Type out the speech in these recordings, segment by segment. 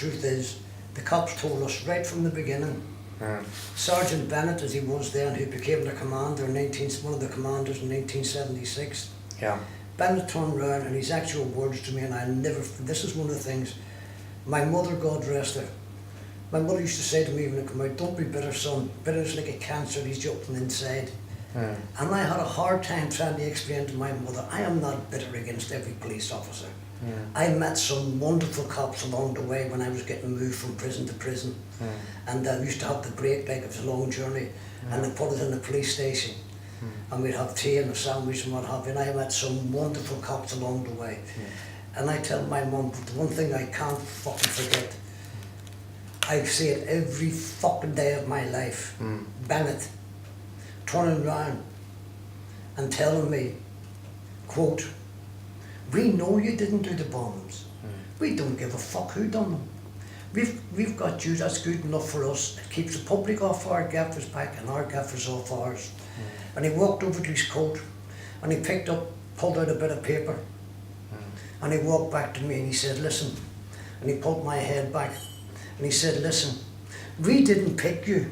truth is, the cops told us right from the beginning. Sergeant Bennett, as he was then, who became the commander in one of the commanders in 1976. Yeah. Bennett turned around and his actual words to me, and I'll never, this is one of the things, my mother, God rest her, my mother used to say to me when I come out, don't be bitter, son, bitter is like a cancer, he's up from inside. And I had a hard time trying to explain to my mother, I am not bitter against every police officer. I met some wonderful cops along the way when I was getting moved from prison to prison. And I used to have the break, like it was a long journey, and they put us in the police station. And we'd have tea and a sandwich and what have you, and I met some wonderful cops along the way. And I tell my mum, the one thing I can't fucking forget, I see it every fucking day of my life. Bennett turning around and telling me, quote, we know you didn't do the bombs. We don't give a fuck who done them. We've got you, that's good enough for us. It keeps the public off our gaffers' back and our gaffers off ours. And he walked over to his coat and he pulled out a bit of paper. And he walked back to me and he said, listen. And he pulled my head back and he said, listen, we didn't pick you.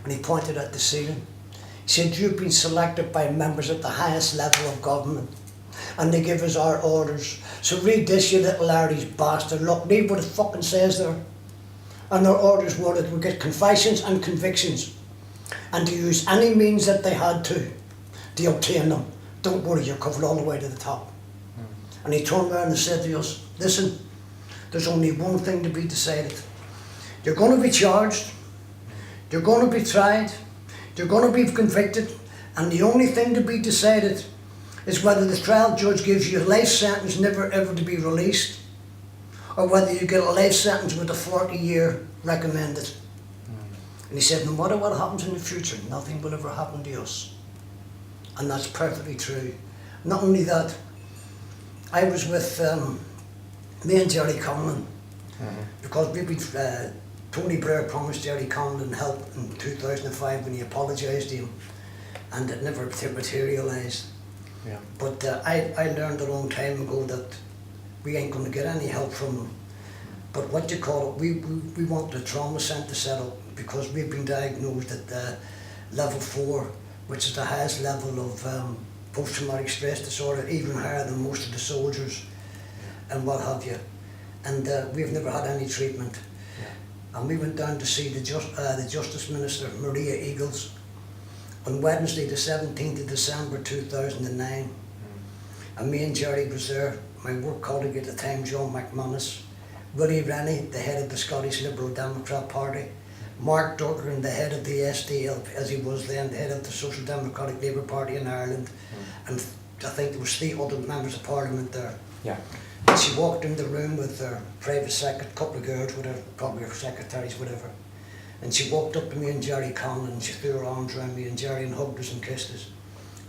And he pointed at the ceiling. He said, you've been selected by members at the highest level of government. And they give us our orders. So read this, you little Larry's bastard. Look, read what it fucking says there. And their orders were that we get confessions and convictions, and to use any means that they had to obtain them. Don't worry, you're covered all the way to the top. And he turned around and said to us, listen, there's only one thing to be decided. You're going to be charged, you're going to be tried, you're going to be convicted, and the only thing to be decided is whether the trial judge gives you a life sentence never ever to be released, or whether you get a life sentence with a 40-year recommended. And he said, no matter what happens in the future, nothing will ever happen to us. And that's perfectly true. Not only that, I was with me and Jerry Conlon, because Tony Blair promised Jerry Conlon help in 2005 when he apologised to him, and it never materialised. But I learned a long time ago that we ain't going to get any help from them. But what you call it, we want the trauma centre set up, because we've been diagnosed at level 4, which is the highest level of post-traumatic stress disorder, even higher than most of the soldiers and what have you. And we've never had any treatment. And we went down to see the Justice Minister, Maria Eagles, on Wednesday the 17th of December 2009. And me and Jerry was there, my work colleague at the time, John McManus, Willie Rennie, the head of the Scottish Liberal Democrat Party, Mark Durkin, the head of the SDLP, as he was then, the head of the Social Democratic Labour Party in Ireland, and I think there was 3 other members of Parliament there. And she walked in the room with her private secretary, a couple of girls with her, probably her secretaries, whatever. And she walked up to me and Jerry Conlon, and she threw her arms around me and Jerry and hugged us and kissed us.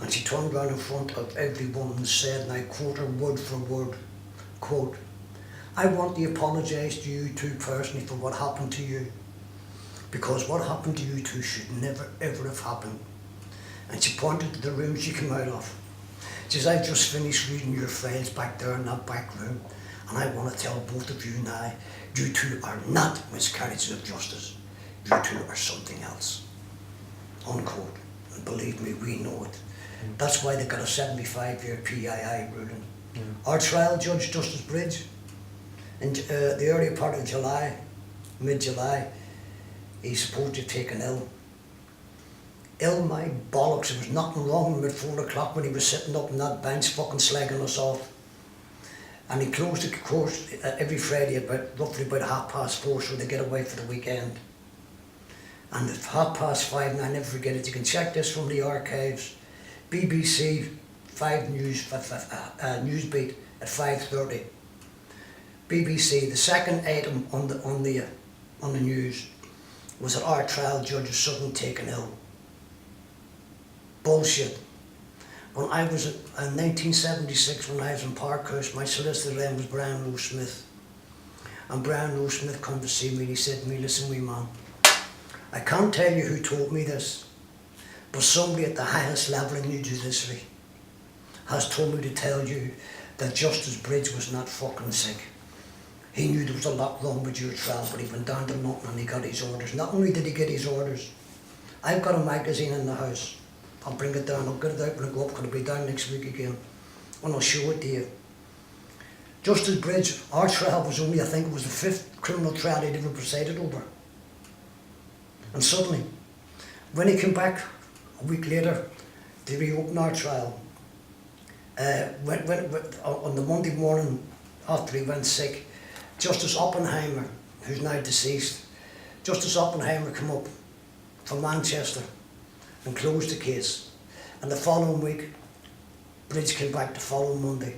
And she turned around in front of everyone and said, and I quote her word for word, quote, I want to apologise to you two personally for what happened to you, because what happened to you two should never ever have happened. And she pointed to the room she came out of. She says, I've just finished reading your files back there in that back room, and I want to tell both of you now, you two are not miscarriages of justice. You two are something else. Unquote. And believe me, we know it. That's why they got a 75-year PII ruling. Our trial judge, Justice Bridge, in the earlier part of July, mid-July, he's supposed to have taken ill. Ill my bollocks, there was nothing wrong with him at 4 o'clock when he was sitting up on that bench fucking slagging us off. And he closed the course every Friday roughly about 4:30, so they get away for the weekend. And at 5:30, and I never forget it, you can check this from the archives, BBC 5 News, Newsbeat at 5:30. BBC, the second item on the news was that our trial judge is suddenly taken ill. Bullshit. When I was in 1976, when I was in Parkhurst, my solicitor then was Brian Rowe Smith. And Brian Rowe Smith come to see me and he said to me, listen wee man, I can't tell you who told me this, but somebody at the highest level in New Judiciary has told me to tell you that Justice Bridge was not fucking sick. He knew there was a lot wrong with your trial, but he went down to London and he got his orders. Not only did he get his orders, I've got a magazine in the house. I'll bring it down, I'll get it out when I go up, because it'll be down next week again. And I'll show it to you. Justice Bridge, our trial was only, I think it was the 5th criminal trial he'd ever presided over. And suddenly, when he came back a week later to reopen our trial, on the Monday morning after he went sick, Justice Oppenheimer, who's now deceased, Justice Oppenheimer came up from Manchester and closed the case. And the following week, Bridge came back the following Monday.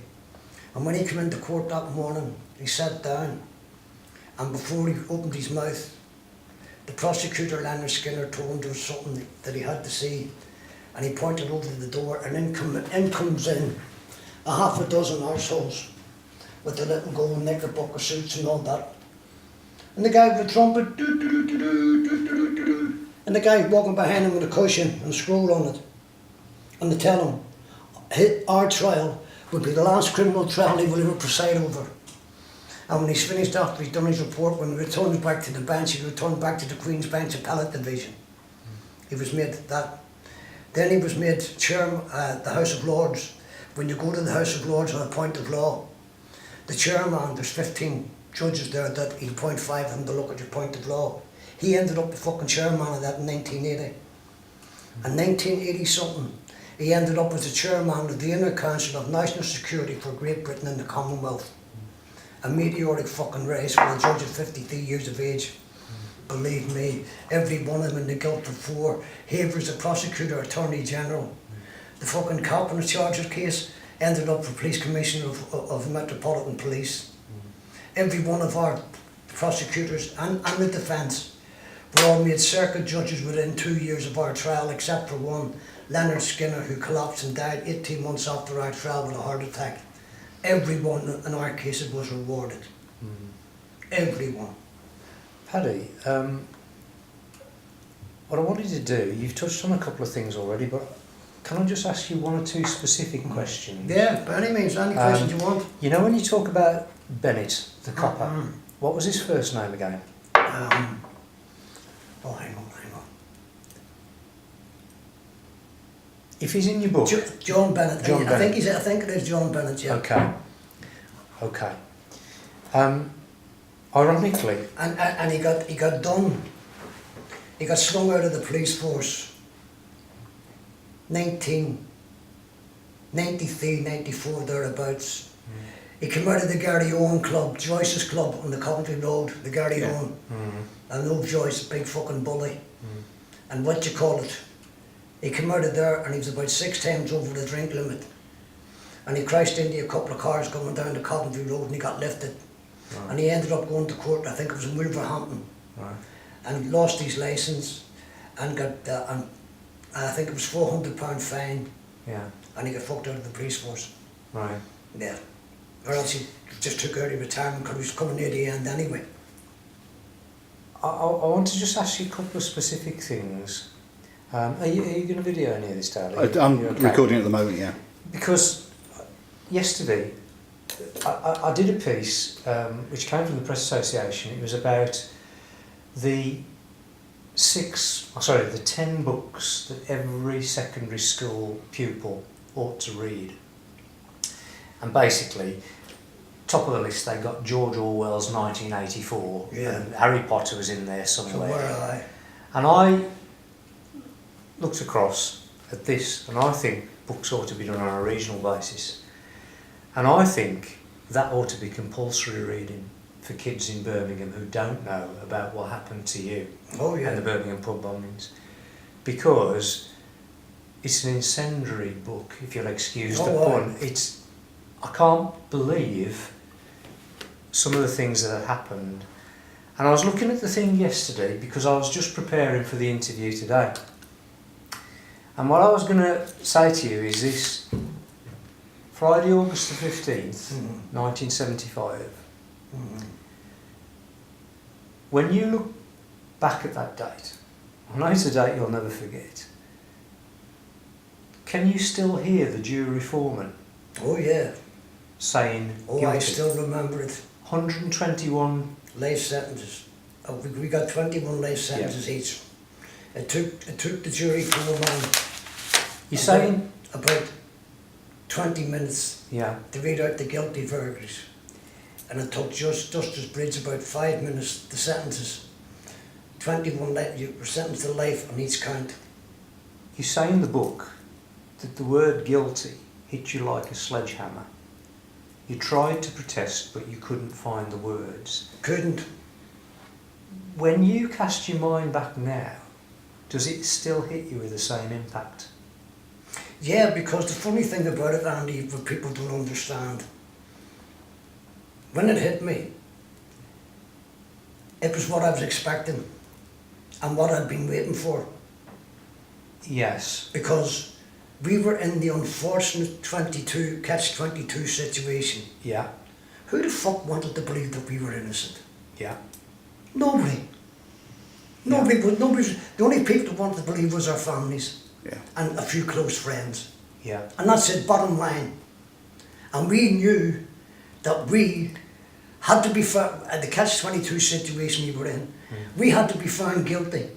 And when he came into court that morning, he sat down, and before he opened his mouth, the prosecutor, Leonard Skinner, told him there was something that he had to see, and he pointed over to the door, and in comes in a half a dozen arseholes with the little gold knickerbocker suits and all that. And the guy with the trumpet, and the guy walking behind him with a cushion and a scroll on it. And they tell him, our trial would be the last criminal trial he will ever preside over. And when he's finished after he's done his report, when he returns back to the bench, he returned back to the Queen's Bench Appellate Division. He was made that. Then he was made chairman of the House of Lords. When you go to the House of Lords on a point of law, the chairman, there's 15 judges there that he'll appoint 5 of them to look at your point of law. He ended up the fucking chairman of that in 1980. And 1980 something, he ended up as the chairman of the Inner Council of National Security for Great Britain and the Commonwealth. A meteoric fucking race for a judge at 53 years of age. Believe me, every one of them in the Guildford Four. Havers, the prosecutor, attorney general. The fucking cop in the Chargers case ended up for police commissioner of Metropolitan Police. Every one of our prosecutors and the defence were all made circuit judges within 2 years of our trial, except for one, Leonard Skinner, who collapsed and died 18 months after our trial with a heart attack. Everyone in our cases was rewarded. Everyone. Paddy, what I wanted to do, you've touched on a couple of things already, but can I just ask you 1 or 2 specific questions? Yeah, by any means, any questions you want. You know, when you talk about Bennett, the copper, what was his first name again? Hang on. If he's in your book... John Bennett. John Bennett. I think it is John Bennett, yeah. Okay. Ironically... And he got done. He got slung out of the police force 1993, 94, thereabouts. He came out of the Gary Owen Club, Joyce's Club on the Coventry Road, the Gary Owen. I know Joyce, big fucking bully. And what you call it, he came out of there and he was about 6 times over the drink limit. And he crashed into a couple of cars coming down the Coventry Road and he got lifted. Right. And he ended up going to court, I think it was in Wolverhampton. Right. And lost his licence and got, I think it was £400 fine. Yeah. And he got fucked out of the police force. Right. Yeah. Or else he just took early retirement because he was coming near the end anyway. I want to just ask you a couple of specific things. Are you going to video any of this, Dad? I'm recording at the moment, yeah. Because yesterday I did a piece which came from the Press Association. It was about the 10 books that every secondary school pupil ought to read. And basically, top of the list, they got George Orwell's 1984, and Harry Potter was in there somewhere. And I looked across at this, and I think books ought to be done on a regional basis. And I think that ought to be compulsory reading for kids in Birmingham who don't know about what happened to you and the Birmingham pub bombings. Because it's an incendiary book, if you'll excuse the pun. I can't believe some of the things that have happened. And I was looking at the thing yesterday because I was just preparing for the interview today. And what I was going to say to you is this: Friday, August the 15th, 1975, when you look back at that date, I know it's a date you'll never forget, can you still hear the jury foreman? Oh yeah. Saying guilty? I still remember it. 121. Life sentences. We got 21 life sentences each. It took the jury 4 man. You're saying? About 20 minutes Yeah. to read out the guilty verdicts. And it took Justice Bridge about 5 minutes, the sentences. 21 life, you were sentenced to life on each count. You say in the book that the word guilty hit you like a sledgehammer. You tried to protest, but you couldn't find the words. Couldn't. When you cast your mind back now, does it still hit you with the same impact? Yeah, because the funny thing about it, Andy, what people don't understand, when it hit me, it was what I was expecting and what I'd been waiting for. Yes. Because we were in the unfortunate catch-22 situation. Yeah. Who the fuck wanted to believe that we were innocent? Yeah. Nobody. Nobody. The only people that wanted to believe was our families. Yeah. And a few close friends. Yeah. And that's it, bottom line. And we knew that we had to be found, at the catch-22 situation we were in, we had to be found guilty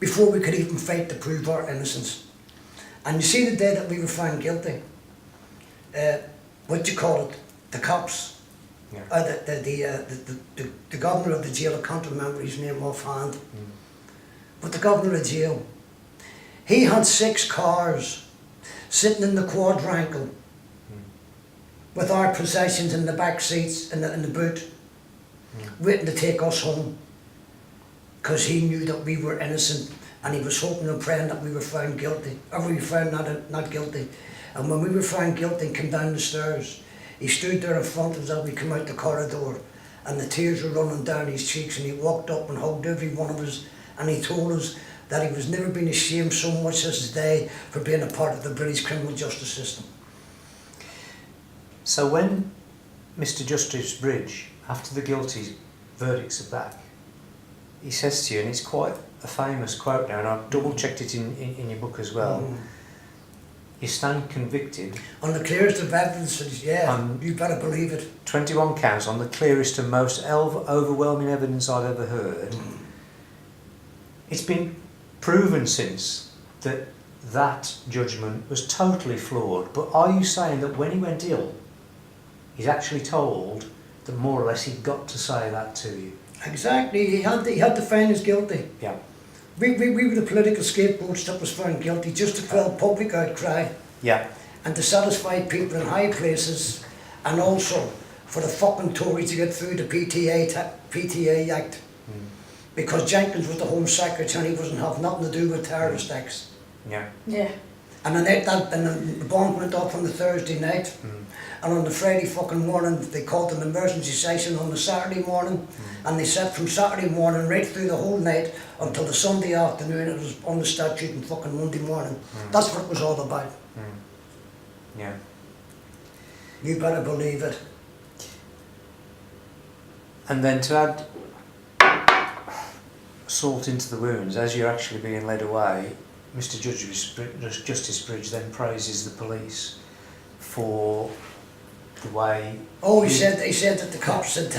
before we could even fight to prove our innocence. And you see the day that we were found guilty, what do you call it, the cops, the governor of the jail, I can't remember his name offhand, but the governor of the jail, he had 6 cars sitting in the quadrangle with our possessions in the back seats, in the boot, waiting to take us home, because he knew that we were innocent, and he was hoping and praying that we were found guilty, or we were found not guilty. And when we were found guilty and came down the stairs, he stood there in front of us as we came out the corridor, and the tears were running down his cheeks, and he walked up and hugged every one of us, and he told us that he was never been ashamed so much as today for being a part of the British criminal justice system. So when Mr. Justice Bridge, after the guilty verdicts are back, he says to you, and it's quite a famous quote now, and I've double-checked it in your book as well, you stand convicted. On the clearest of evidence, yeah, you better believe it. 21 counts on the clearest and most overwhelming evidence I've ever heard. It's been proven since that that judgment was totally flawed, but are you saying that when he went ill, he's actually told that more or less he'd got to say that to you? Exactly, he had to find us guilty. Yeah. We were the political scapegoats that was found guilty just to quell public outcry. Yeah. And to satisfy people in high places, and also for the fucking Tories to get through the PTA Act. Because Jenkins was the Home Secretary and he wasn't have nothing to do with terrorist acts. Yeah. Yeah. And the bomb went off on the Thursday night, and on the Friday fucking morning they called an emergency session on the Saturday morning, and they said from Saturday morning right through the whole night until the Sunday afternoon it was on the statute and fucking Monday morning. That's what it was all about. Yeah. You better believe it. And then to add salt into the wounds, as you're actually being led away, Mr. Justice Bridge then praises the police for the way. Oh, he said that the cops had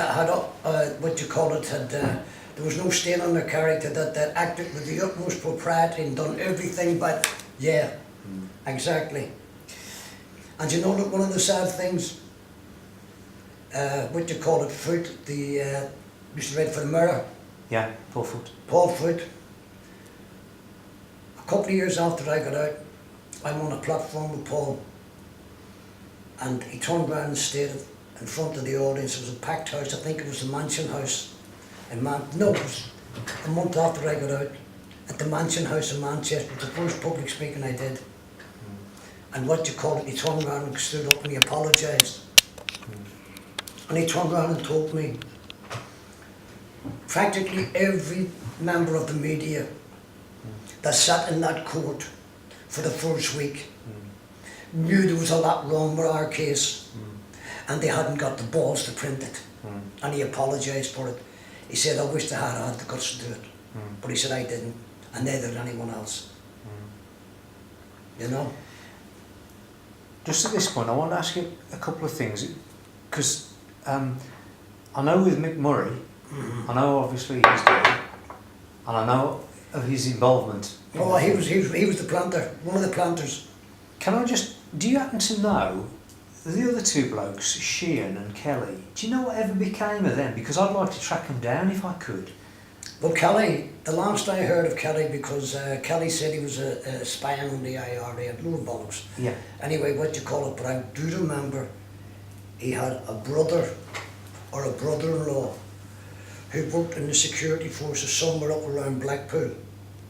there was no stain on their character, that they acted with the utmost propriety and done everything but, yeah, exactly. And you know, look, one of the sad things, Foot, the used to write for the Mirror. Yeah, Paul Foot. Paul Foot. A couple of years after I got out, I'm on a platform with Paul, and he turned around and stated in front of the audience, it was a packed house, I think it was the Mansion House in it was a month after I got out, at the Mansion House in Manchester, the first public speaking I did. And he turned around and stood up and he apologised. And he turned around and told me, practically every member of the media that sat in that court for the first week knew there was a lot wrong with our case, and they hadn't got the balls to print it. And he apologised for it. He said, I wish they had the guts to do it. But he said, I didn't, and neither did anyone else. You know? Just at this point, I want to ask you a couple of things, because I know with Mick Murray, I know obviously he's dead, and I know of his involvement. Oh, he was the planter, one of the planters. Can I just, do you happen to know the other two blokes, Sheehan and Kelly? Do you know whatever became of them? Because I'd like to track them down if I could. Well, Kelly, the last I heard of Kelly, because Kelly said he was a spying on the IRA and load of bollocks. Yeah. Anyway, what you call it, but I do remember he had a brother or a brother-in-law who worked in the security forces somewhere up around Blackpool.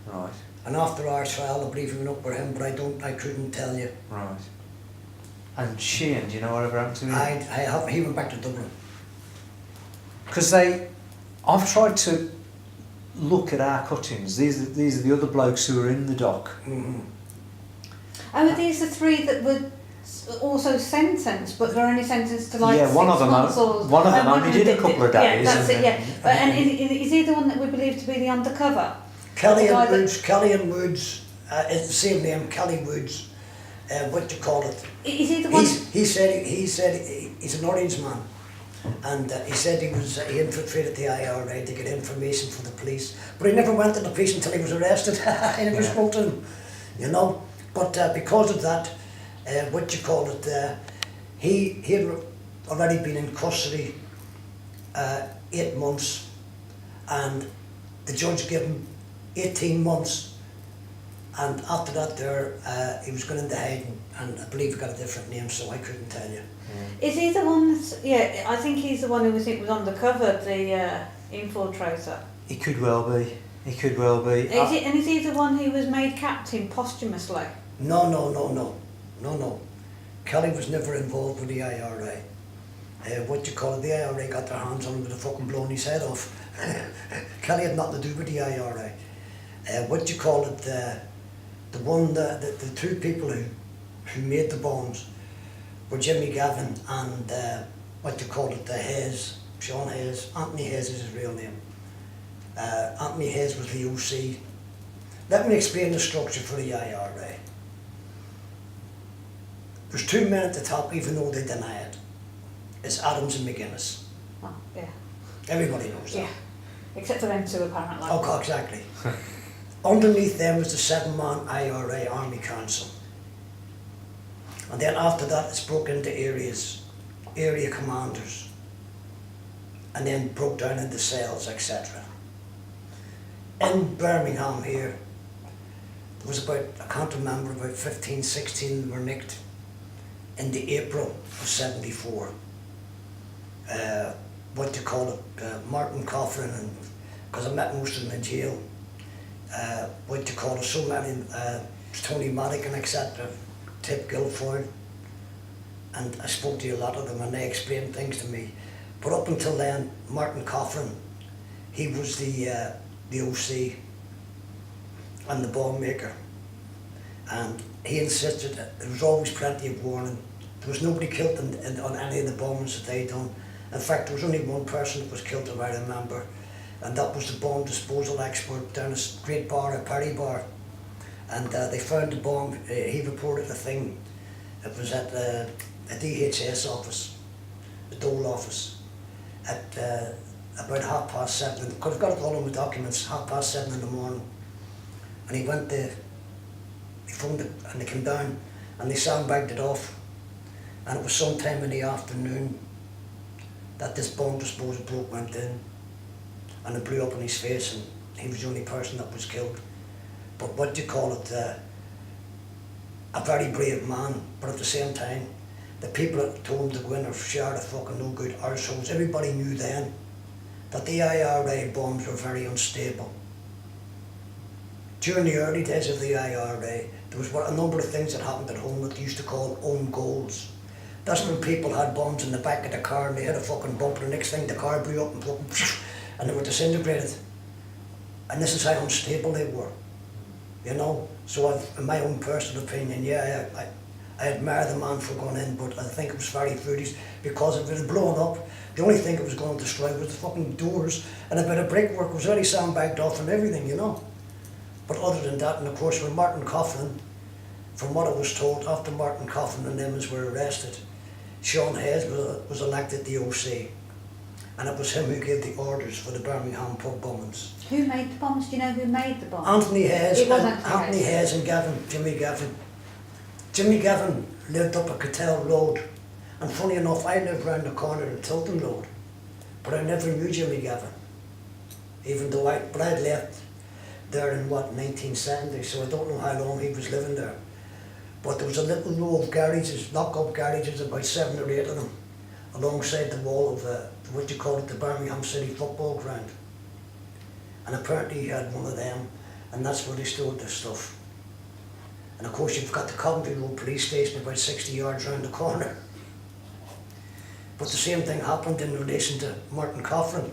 Right. And after our trial, I believe he went up with him, but I couldn't tell you. Right. And Sheehan, do you know whatever happened to him? He went back to Dublin. Because I've tried to look at our cuttings. These are the other blokes who are in the dock. Mm-hmm. Oh, are these the three that were also sentenced, but they're only sentenced to like yeah, one 6 of them, months or... one of them only did a couple of days. Yeah, that's it, yeah. But, and is he the one that we believe to be the undercover? Kelly and Woods, it's the same name, Kelly Woods, what you call it. Is he the one... He said he's an orange man. And he said he infiltrated the IRA to get information from the police, but he never went to the police until he was arrested. He never spoke to them, you know. But because of that, what you call it, he had already been in custody 8 months, and the judge gave him 18 months, and after that he was going into hiding, and I believe he got a different name, so I couldn't tell you. Is he the one that's... Yeah, I think he's the one who was undercover, the infiltrator. He could well be. He could well be. And is he the one who was made captain posthumously? No. Kelly was never involved with the IRA. What you call it, the IRA got their hands on him with a fucking blowing his head off. Kelly had nothing to do with the IRA. What you call it, the two people who made the bombs were Jimmy Gavin and what you call it, Hayes, Sean Hayes. Anthony Hayes is his real name. Anthony Hayes was the OC. Let me explain the structure for the IRA. There's two men at the top, even though they deny it. It's Adams and McGuinness. Oh, yeah. Everybody knows that. Yeah. Except for them two, apparently. Oh, exactly. Underneath them was the 7-man IRA Army Council. And then after that, it's broke into areas, area commanders, and then broke down into cells, etc. In Birmingham here, there was about, I can't remember, about 15, 16 were nicked in the April of 74. What do you call it, Martin Coughlin, and because I met most of them in jail. What do you call it, so many, Tony Madigan, etc. Tip Guilfoyle, and I spoke to a lot of them and they explained things to me. But up until then, Martin Coughlin, he was the OC and the bomb maker, and he insisted that there was always plenty of warning. There was nobody killed on any of the bombings that they done. In fact, there was only one person that was killed, if I remember, and that was the bomb disposal expert down a great bar, a Paddy bar. And they found the bomb. He reported the thing. It was at a DHS office, the Dole office, at about 7:30. Because I've got it all in the documents. 7:30 in the morning, and he went there. He phoned it, and they came down, and they sandbagged it off. And it was sometime in the afternoon that this bomb disposal bloke went in, and it blew up in his face, and he was the only person that was killed. But what do you call it, a very brave man, but at the same time, the people that told him to go in are sure the fucking no good arseholes. Everybody knew then that the IRA bombs were very unstable. During the early days of the IRA, there was a number of things that happened at home that they used to call own goals. That's when people had bombs in the back of the car and they hit a fucking bump, and the next thing the car blew up and they were disintegrated. And this is how unstable they were. You know, so in my own personal opinion, yeah, I admire the man for going in, but I think it was very foolish, because if it had blown up, the only thing it was going to destroy was the fucking doors, and a bit of brickwork was already sandbagged off and everything, you know. But other than that, and of course when Martin Coughlin, from what I was told, after Martin Coughlin and them were arrested, Sean Hayes was elected the OC. and it was him who gave the orders for the Birmingham pub bombings. Who made the bombs? Do you know who made the bombs? Anthony Hayes, It was and Anthony Hayes. and Jimmy Gavin. Jimmy Gavin lived up at Cattell Road, and funny enough, I lived round the corner at Tilton Road, but I never knew Jimmy Gavin, even though I'd left there in 1970, so I don't know how long he was living there. But there was a little row of garages, lock-up garages, about 7 or 8 of them, alongside the wall of what you call it, the Birmingham City football ground. And apparently he had one of them, and that's where they stored this stuff. And of course you've got the Coventry Road police station about 60 yards round the corner. But the same thing happened in relation to Martin Coughlin.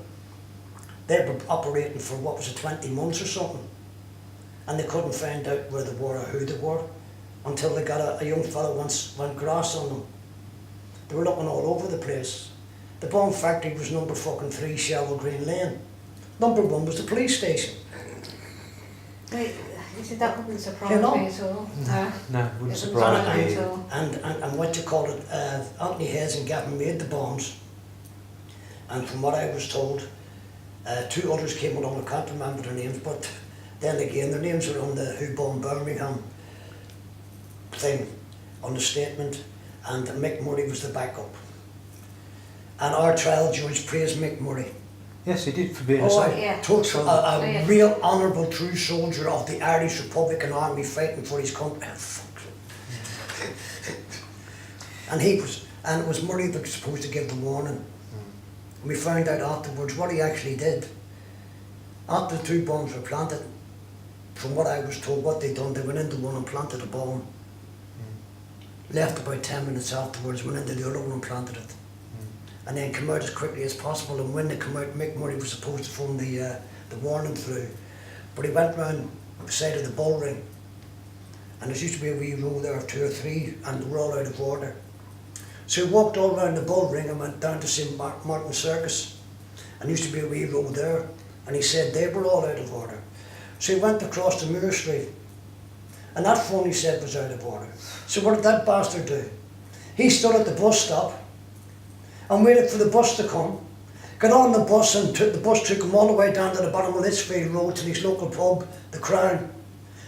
They were operating for, what was it, 20 months or something. And they couldn't find out where they were or who they were until they got a young fellow once went grass on them. They were looking all over the place. The bomb factory was number fucking 3 Shallow Green Lane. Number 1 was the police station. Wait, you said that wouldn't surprise You know? me at all. No, wouldn't It surprise wouldn't me. surprise me at all. And what you call it, Anthony Hayes and Gavin made the bombs. And from what I was told, 2 others came along, I can't remember their names, but then again, their names are on the Who Bombed Birmingham thing, on the statement, and Mick Murray was the backup. And our trial judge praised Mick Murray. Yes, he did for being a Oh, soldier. yeah. A real honourable true soldier of the Irish Republican Army fighting for his country. Oh, fuck. And it was Murray that was supposed to give the warning. And we found out afterwards what he actually did. After the 2 bombs were planted, from what I was told, what they'd done, they went into one and planted a bomb. Left about 10 minutes afterwards, went into the other one and planted it. And then come out as quickly as possible, and when they come out, Mick Murray was supposed to phone the warning through. But he went round the side of the bull ring, and there used to be a wee row there of 2 or 3, and they were all out of order. So he walked all round the bull ring and went down to St. Martin Circus, and there used to be a wee row there, and he said they were all out of order. So he went across to Moore Street, and that phone he said was out of order. So what did that bastard do? He stood at the bus stop and waited for the bus to come, got on the bus, and the bus took him all the way down to the bottom of Litchfield Road to his local pub, the Crown,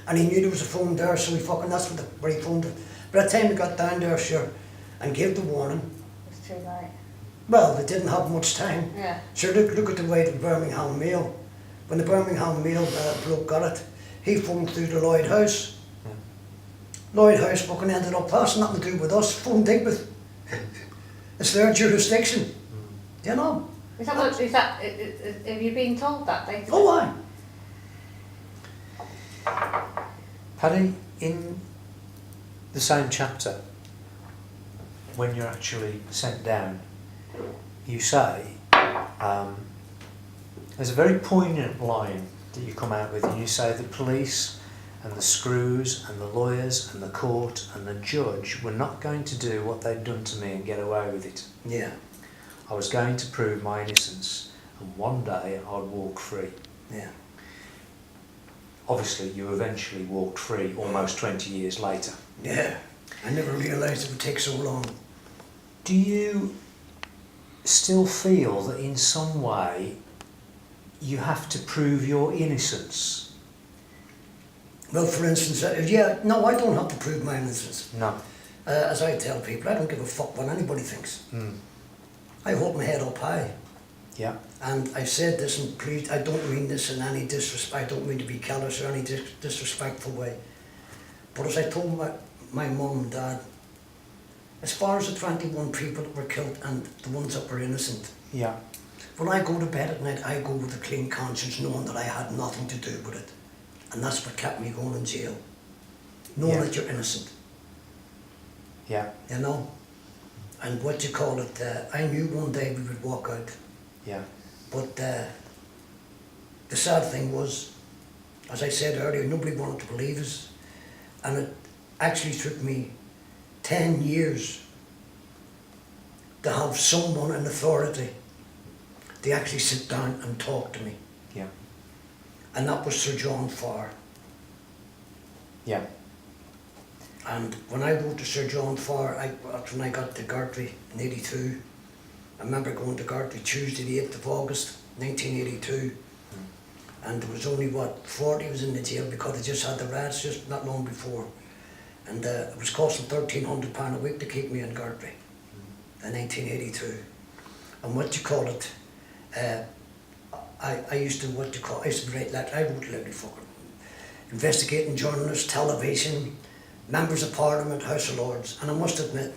and he knew there was a phone there, so that's where he phoned it. By the time he got down there, sure, and gave the warning, It's too late. well, they didn't have much time. Yeah. So look at the way the Birmingham Mail, when the Birmingham Mail bloke got it, he phoned through the Lloyd House. Lloyd House fucking ended up passing, nothing to do with us, phone Digbeth. It's their jurisdiction, you know. Is that what, have you been told that? Oh, aye. Paddy, in the same chapter, when you're actually sent down, you say, there's a very poignant line that you come out with, and you say the police and the screws and the lawyers and the court and the judge were not going to do what they'd done to me and get away with it. Yeah, I was going to prove my innocence, and one day I'd walk free. yeah. Obviously, you eventually walked free almost 20 years later. Yeah, I never realised it would take so long. Do you still feel that in some way you have to prove your innocence? Well, for instance, no, I don't have to prove my innocence. No. As I tell people, I don't give a fuck what anybody thinks. I hold my head up high. Yeah. And I said this, and please, I don't mean this in any disrespect, I don't mean to be callous or any disrespectful way. But as I told my mum and dad, as far as the 21 people that were killed and the ones that were innocent, Yeah. when I go to bed at night, I go with a clean conscience, knowing that I had nothing to do with it. And that's what kept me going in jail. Knowing that you're innocent, Yeah. you know? And what you call it, I knew one day we would walk out. Yeah. But the sad thing was, as I said earlier, nobody wanted to believe us. And it actually took me 10 years to have someone in authority to actually sit down and talk to me. Yeah. And that was Sir John Farr. Yeah. And when I wrote to Sir John Farr, when I got to Gartrey in '82, I remember going to Gartley Tuesday the 8th of August 1982, and there was only, 40 was in the jail because they just had the rats just not long before. And it was costing £1,300 a week to keep me in Gartley in 1982. And I used to write letters. I wrote literally fucking investigating journalists, television, members of Parliament, House of Lords. And I must admit,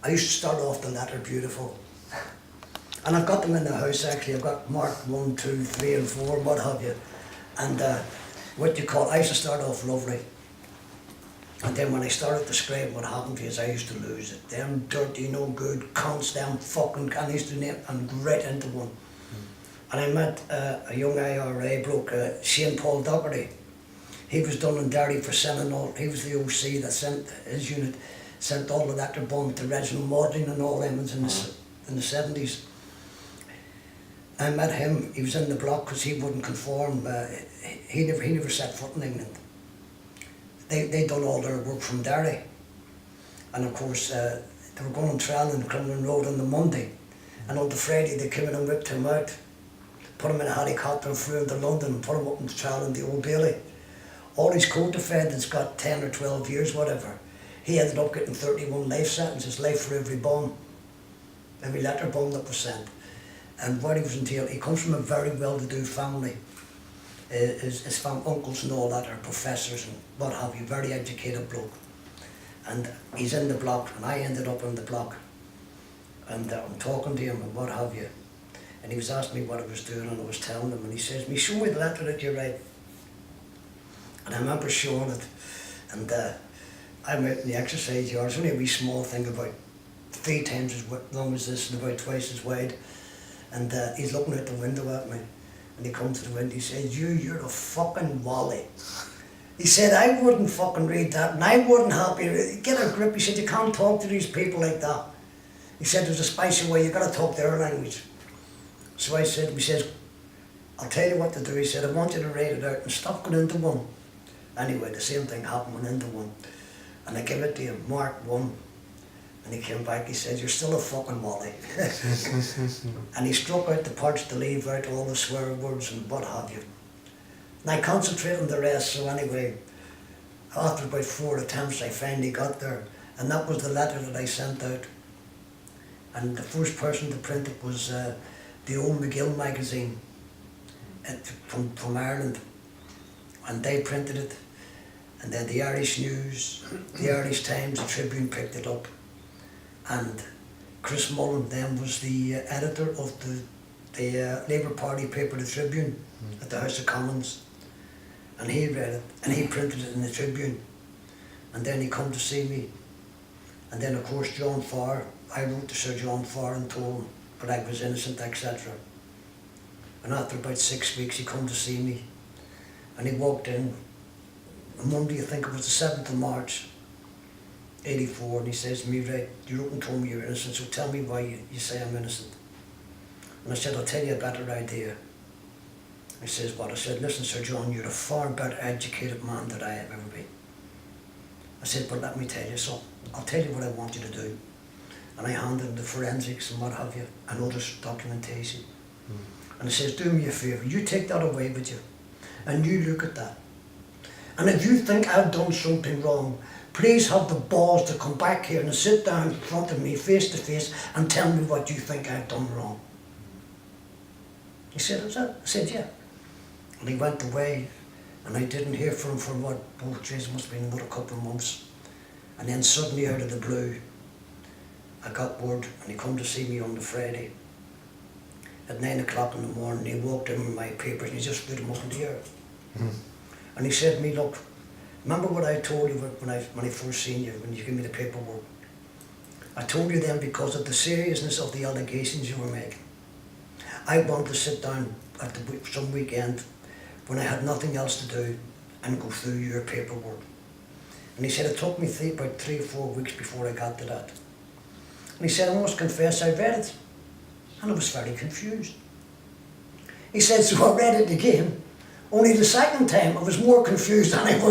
I used to start off the letter beautiful. And I've got them in the house actually. I've got marked 1, 2, 3 and 4, what have you. And I used to start off lovely. And then when I started to scribe, what happened is I used to lose it. Them dirty, no good cunts, them fucking, I used to name, and right into one. And I met a young IRA bloke, Shane Paul Doherty. He was done in Derry for sending all, he was the OC that sent his unit, sent all of that to bomb to Reginald Maudling and all them in the 70s. I met him, he was in the block because he wouldn't conform, he never set foot in England. They done all their work from Derry. And of course, they were going on trial in Crumlin Road on the Monday. And on the Friday they came in and whipped him out, put him in a helicopter and flew him to London and put him up in the trial in the Old Bailey. All his co-defendants got 10 or 12 years, whatever. He ended up getting 31 life sentences, life for every bomb, every letter bomb that was sent. And while he was in jail, he comes from a very well-to-do family. His uncles and all that are professors and what have you, very educated bloke. And he's in the block, and I ended up in the block. And I'm talking to him and what have you. And he was asking me what I was doing, and I was telling him, and he says, "Me, show me the letter that you write." And I remember showing it, and I'm out in the exercise yard. It's only a wee small thing, about 3 times as long as this and about twice as wide. And he's looking out the window at me, and he comes to the window, he says, you're a fucking wally. He said, I wouldn't fucking read that, and I wouldn't help you. Get a grip. He said, you can't talk to these people like that. He said, there's a spicy way, you got to talk their language. So I said, he says, I'll tell you what to do. He said, I want you to write it out and stop going into one. Anyway, the same thing happened, went into one. And I gave it to him, Mark 1. And he came back, he said, you're still a fucking wally. And he struck out the parts to leave out all the swear words and what have you. And I concentrated on the rest, so anyway, after about 4 attempts I finally got there. And that was the letter that I sent out. And the first person to print it was the old McGill magazine from Ireland. And they printed it. And then the Irish News, the Irish Times, the Tribune picked it up. And Chris Mullen then was the editor of the Labour Party paper, the Tribune, at the House of Commons. And he read it, and he printed it in the Tribune. And then he come to see me. And then of course John Farr, I wrote to Sir John Farr and told him that I was innocent, etc. And after about 6 weeks he come to see me. And he walked in, on Monday, I think it was the 7th of March, 84, and he says to me, right, you wrote and told me you're innocent, so tell me why you say I'm innocent. And I said, I'll tell you a better idea. He says, what? I said, listen, Sir John, you're a far better educated man than I have ever been. I said, but let me tell you, so I'll tell you what I want you to do. And I handed him the forensics and what have you, and all this documentation. And he says, do me a favour, you take that away with you, and you look at that. And if you think I've done something wrong, please have the balls to come back here and sit down in front of me face to face and tell me what you think I've done wrong. He said, is that? I said, yeah. And he went away, and I didn't hear from him for what, oh jeez, must have been another couple of months. And then suddenly out of the blue, I got word, and he come to see me on the Friday. At 9 o'clock in the morning, he walked in with my papers, and he just threw them up in the air. And he said to me, look, remember what I told you when I first seen you, when you gave me the paperwork? I told you then because of the seriousness of the allegations you were making. I wanted to sit down at some weekend when I had nothing else to do and go through your paperwork. And he said it took me about 3 or 4 weeks before I got to that. And he said, I must confess, I read it and I was very confused. He said, so I read it again. Only the second time I was more confused than I was